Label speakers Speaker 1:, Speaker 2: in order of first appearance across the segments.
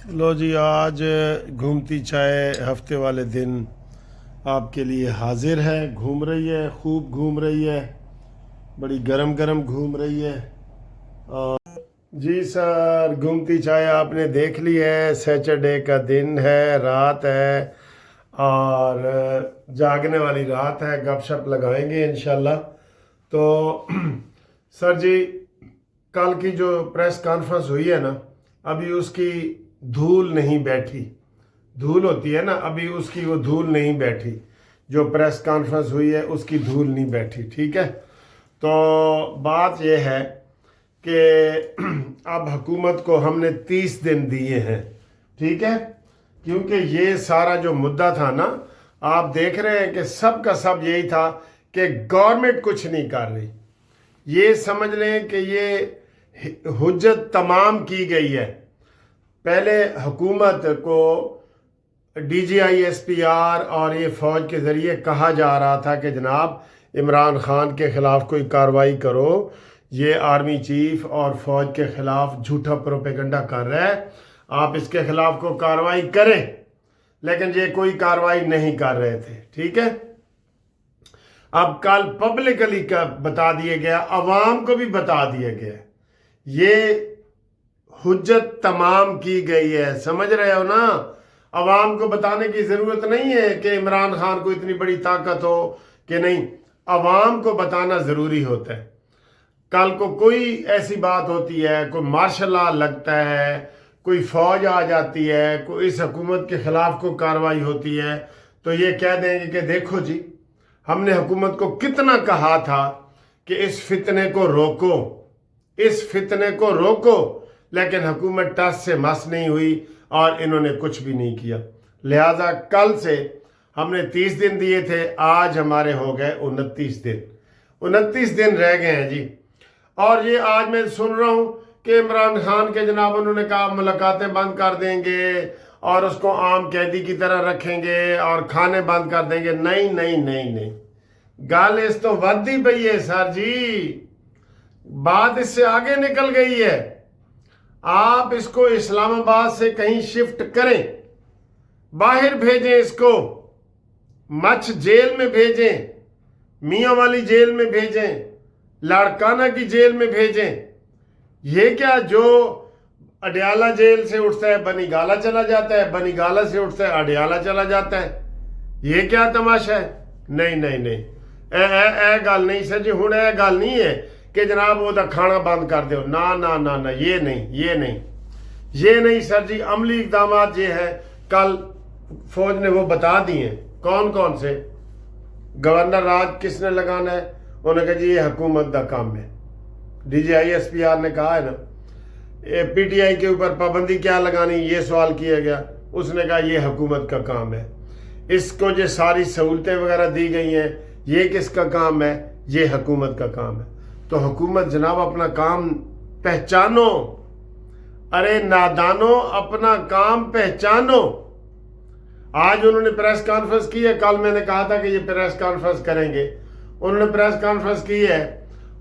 Speaker 1: लो जी, आज घूमती चाय हफ्ते वाले दिन आपके लिए हाजिर है। घूम रही है, खूब घूम रही है, बड़ी गरम गरम घूम रही है। और जी सर, घूमती चाय आपने देख ली है। सैटरडे का दिन है, रात है और जागने वाली रात है। गपशप लगाएंगे इंशाल्लाह। तो सर जी, कल की जो प्रेस कॉन्फ्रेंस हुई है ना, अभी उसकी धूल नहीं बैठी। धूल होती है ना, अभी उसकी वो धूल नहीं बैठी। जो प्रेस कॉन्फ्रेंस हुई है उसकी धूल नहीं बैठी। ठीक है, तो बात यह है कि अब हुकूमत को हमने 30 दिन दिए हैं। ठीक है, क्योंकि ये सारा जो मुद्दा था ना, आप देख रहे हैं कि सब का सब यही था कि गवर्नमेंट कुछ नहीं कर रही। ये समझ लें कि ये हुज्जत तमाम की गई है। पहले हुकूमत को DGI SPR और ये फ़ौज के ज़रिए कहा जा रहा था कि जनाब इमरान खान के ख़िलाफ़ कोई कार्रवाई करो, ये आर्मी चीफ और फ़ौज के ख़िलाफ़ झूठा प्रोपेगेंडा कर रहा है, आप इसके ख़िलाफ़ को कार्रवाई करें। लेकिन ये कोई कार्रवाई नहीं कर रहे थे। ठीक है, अब कल पब्लिकली का बता दिया गया, अवाम को भी बता दिया गया, ये हुज्जत तमाम की गई है। समझ रहे हो ना? अवाम को बताने की ज़रूरत नहीं है कि इमरान खान को इतनी बड़ी ताकत हो कि नहीं, अवाम को बताना ज़रूरी होता है। कल को कोई ऐसी बात होती है, कोई मार्शल लॉ लगता है, कोई फ़ौज आ जाती है, कोई इस हुकूमत के ख़िलाफ़ कोई कार्रवाई होती है, तो ये कह देंगे कि देखो जी, हमने हुकूमत को कितना कहा था कि इस फितने को रोको, इस फितने को रोको, लेकिन हुकूमत टस से मस नहीं हुई और इन्होंने कुछ भी नहीं किया। लिहाजा कल से हमने 30 दिन दिए थे, आज हमारे हो गए 29 दिन। 29 दिन रह गए हैं जी। और ये आज मैं सुन रहा हूँ कि इमरान खान के जनाब उन्होंने कहा मुलाकातें बंद कर देंगे और उसको आम कैदी की तरह रखेंगे और खाने बंद कर देंगे। नहीं नहीं नहीं नहीं, गल इस तो वधी पई है सर जी, बात इससे आगे निकल गई है। आप इसको इस्लामाबाद से कहीं शिफ्ट करें, बाहर भेजें, इसको मच जेल में भेजें, मियाँ वाली जेल में भेजें, लाड़काना की जेल में भेजें। ये क्या, जो अडियाला जेल से उठता है बनीगाला चला जाता है, बनीगाला से उठता है अडियाला चला जाता है, ये क्या तमाशा है? नहीं नहीं नहीं, ए गल नहीं सर जी, हुण ए गल नहीं है कि जनाब वो खाना बंद कर दो। ना ना ना ना, ये नहीं, ये नहीं, ये नहीं सर जी। अमली इकदाम ये है, कल फौज ने वो बता दिए कौन कौन से। गवर्नर राज किसने लगाना है? उन्होंने कहा जी ये हुकूमत का काम है। DGI SPR ने कहा है ना, PTI के ऊपर पाबंदी क्या लगानी, ये सवाल किया गया, उसने कहा ये हुकूमत का काम है। इसको जो सारी सहूलतें वगैरह दी गई हैं, ये किसका काम है? ये हुकूमत का काम है। तो हुकूमत जनाब अपना काम पहचानो। अरे नादानो, अपना काम पहचानो। आज उन्होंने प्रेस कॉन्फ्रेंस की है, कल मैंने कहा था कि ये प्रेस कॉन्फ्रेंस करेंगे, उन्होंने प्रेस कॉन्फ्रेंस की है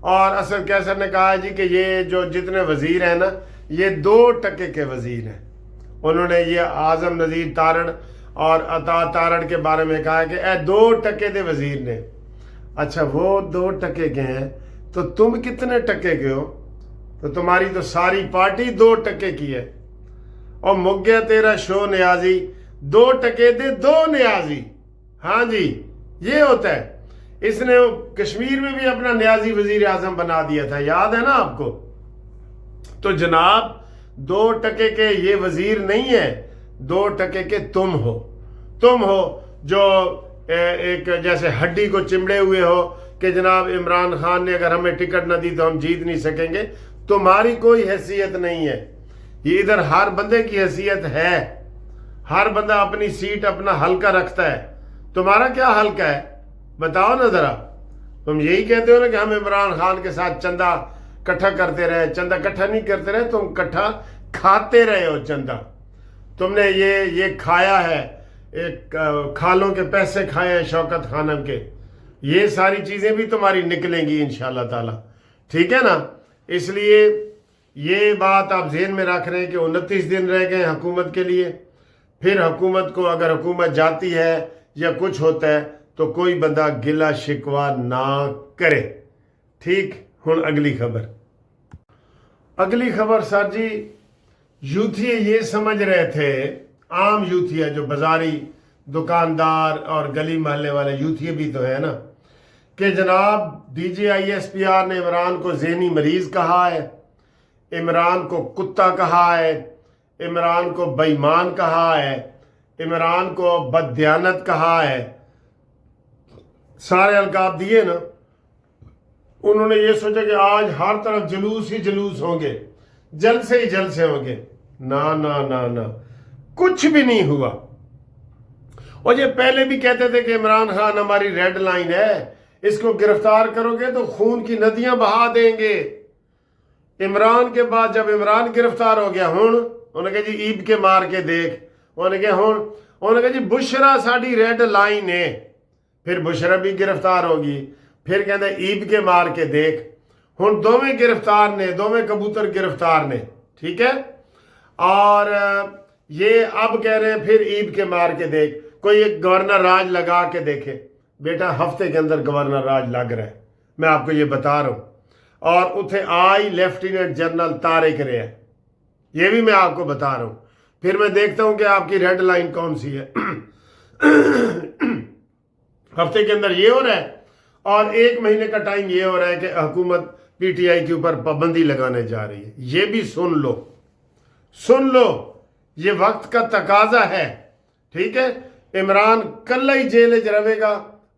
Speaker 1: और असद कैसर ने कहा है जी कि ये जो जितने वजीर हैं ना, ये 2% के वजीर हैं। उन्होंने ये आजम नज़ीर तारड़ और अता तारड़ के बारे में कहा है कि 2% के वजीर ने। अच्छा, वो 2% के हैं, तो तुम कितने टके के हो? तो तुम्हारी तो सारी पार्टी 2% की है। और मुक गया तेरा शो न्याजी, 2% दे 2 न्याजी। हाँ जी, ये होता है। इसने कश्मीर में भी अपना न्याजी वजीर आजम बना दिया था, याद है ना आपको? तो जनाब 2% के ये वजीर नहीं है, 2% के तुम हो। तुम हो जो एक जैसे हड्डी को चिमड़े हुए हो कि जनाब इमरान खान ने अगर हमें टिकट न दी तो हम जीत नहीं सकेंगे। तुम्हारी कोई हैसियत नहीं है। ये इधर हर बंदे की हैसियत है, हर बंदा अपनी सीट अपना हल्का रखता है। तुम्हारा क्या हल्का है बताओ ना जरा। तुम यही कहते हो ना कि हम इमरान खान के साथ चंदा इकट्ठा करते रहे। चंदा इकट्ठा नहीं करते रहे, तुम इकट्ठा खाते रहे हो चंदा। तुमने ये खाया है, एक खालों के पैसे खाए हैं शौकत खानम के। ये सारी चीज़ें भी तुम्हारी निकलेंगी इंशाल्लाह ताला, ठीक है ना? इसलिए یہ بات آپ ذہن میں رکھ رہے ہیں کہ 29 دن رہ گئے حکومت کے لیے. پھر حکومت کو اگر حکومت جاتی ہے یا کچھ ہوتا ہے تو کوئی بندہ گلا شکوا نہ کرے. ٹھیک. ہن اگلی خبر. اگلی خبر سر جی، یوتھیے یہ سمجھ رہے تھے، عام یوتھیے جو بازاری دکاندار اور گلی محلے والے یوتھیے بھی تو ہے نا، کہ جناب DGISPR نے عمران کو ذہنی مریض کہا ہے، عمران کو کتا کہا ہے، عمران کو بے ایمان کہا ہے، عمران کو بددیانت کہا ہے، سارے القاب دیے نا. انہوں نے یہ سوچا کہ آج ہر طرف جلوس ہی جلوس ہوں گے، جلسے ہی جلسے ہوں گے. نا نا نا نا، کچھ بھی نہیں ہوا. اور یہ پہلے بھی کہتے تھے کہ عمران خان ہماری ریڈ لائن ہے، اس کو گرفتار کرو گے تو خون کی ندیاں بہا دیں گے. عمران کے بعد جب عمران گرفتار ہو گیا، انہوں نے کہا جی عیب کے مار کے دیکھ. انہوں نے کہا جی بشرا ساڑی ریڈ لائن ہے. پھر بشرا بھی گرفتار ہوگی. پھر کہتے ہیں عیب کے مار کے دیکھ. ہن دوویں گرفتار نے، دوویں کبوتر گرفتار نے. ٹھیک ہے. اور یہ اب کہہ رہے ہیں پھر عیب کے مار کے دیکھ. کوئی ایک گورنر راج لگا کے دیکھے. بیٹا ہفتے کے اندر گورنر راج لگ رہا ہے، میں آپ کو یہ بتا رہا ہوں. اور اتھے آئی لیفٹیننٹ جنرل طارق رہے ہیں، یہ بھی میں آپ کو بتا رہا ہوں. پھر میں دیکھتا ہوں کہ آپ کی ریڈ لائن کون سی ہے. ہفتے کے اندر یہ ہو رہا ہے، اور 1 مہینے کا ٹائم یہ ہو رہا ہے کہ حکومت PTI کے اوپر پابندی لگانے جا رہی ہے. یہ بھی سن لو، یہ وقت کا تقاضا ہے. ٹھیک ہے. عمران کلہ ہی جیل وچ رہے گا،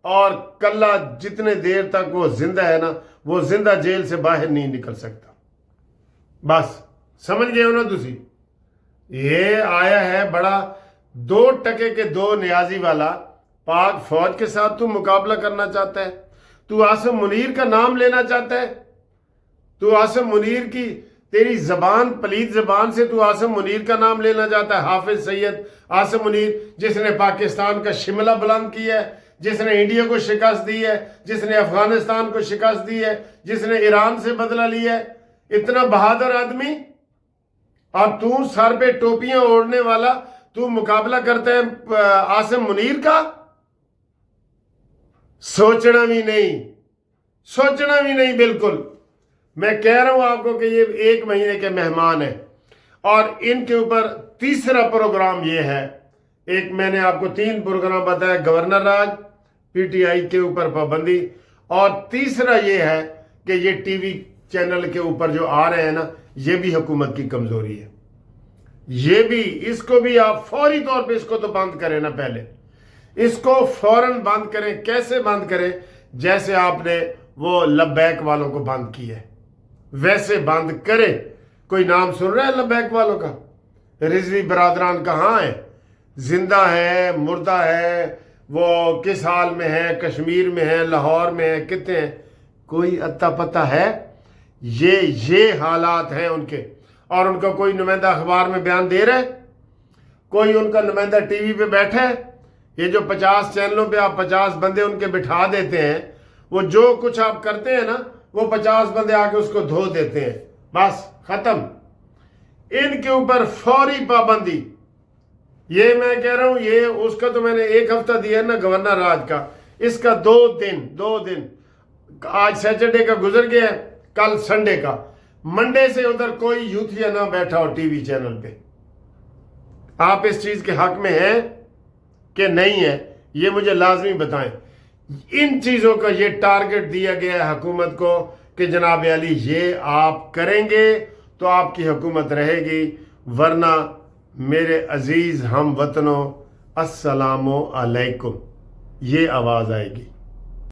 Speaker 1: اور کلہ جتنے دیر تک وہ زندہ ہے نا، وہ زندہ جیل سے باہر نہیں نکل سکتا. بس سمجھ گئے ہو نا تسی. یہ آیا ہے بڑا 2 ٹکے کے 2 نیازی والا. پاک فوج کے ساتھ تو مقابلہ کرنا چاہتا ہے، تو عاصم منیر کا نام لینا چاہتا ہے، تو عاصم منیر کی تیری زبان پلید زبان سے تو عاصم منیر کا نام لینا چاہتا ہے. حافظ سید عاصم منیر، جس نے پاکستان کا شملہ بلند کیا ہے، جس نے انڈیا کو شکست دی ہے، جس نے افغانستان کو شکست دی ہے، جس نے ایران سے بدلہ لیا ہے. اتنا بہادر آدمی، اور تو سر پہ ٹوپیاں اوڑھنے والا تو مقابلہ کرتا ہے عاصم منیر کا. سوچنا بھی نہیں بالکل. میں کہہ رہا ہوں آپ کو کہ یہ 1 مہینے کے مہمان ہیں، اور ان کے اوپر تیسرا پروگرام یہ ہے. ایک میں نے آپ کو 3 پروگرام بتایا، گورنر راج، PTI کے اوپر پابندی، اور تیسرا یہ ہے کہ یہ ٹی وی چینل کے اوپر جو آ رہے ہیں نا، یہ بھی حکومت کی کمزوری ہے. یہ بھی، اس کو بھی آپ فوری طور پہ اس کو تو بند کریں نا. پہلے اس کو فوراً بند کریں. کیسے بند کریں؟ جیسے آپ نے وہ لبیک والوں کو بند کیا ہے ویسے بند کرے. کوئی نام سن رہا ہے لبیک والوں کا؟ رضوی برادران کہاں ہے؟ زندہ ہے، مردہ ہے، وہ کس حال میں ہے؟ کشمیر میں ہے، لاہور میں ہے، کتنے ہیں؟ کوئی اتا پتہ ہے؟ یہ حالات ہیں ان کے. اور ان کا کوئی نمائندہ اخبار میں بیان دے رہے، کوئی ان کا نمائندہ ٹی وی پہ بیٹھا ہے. یہ جو 50 چینلوں پہ آپ 50 بندے ان کے بٹھا دیتے ہیں، وہ جو کچھ آپ کرتے ہیں نا، وہ 50 بندے آ کے اس کو دھو دیتے ہیں. بس ختم. ان کے اوپر فوری پابندی. یہ میں کہہ رہا ہوں، یہ اس کا تو میں نے 1 ہفتہ دیا ہے نا گورنر راج کا، اس کا 2 دن. آج سیٹرڈے کا گزر گیا ہے، کل سنڈے کا. منڈے سے ادھر کوئی یوتھیا نہ بیٹھا ہو ٹی وی چینل پہ. آپ اس چیز کے حق میں ہیں کہ نہیں ہے؟ یہ مجھے لازمی بتائیں. ان چیزوں کا یہ ٹارگٹ دیا گیا ہے حکومت کو کہ جناب علی یہ آپ کریں گے تو آپ کی حکومت رہے گی، ورنہ میرے عزیز ہم وطنوں السلام علیکم، یہ آواز آئے گی.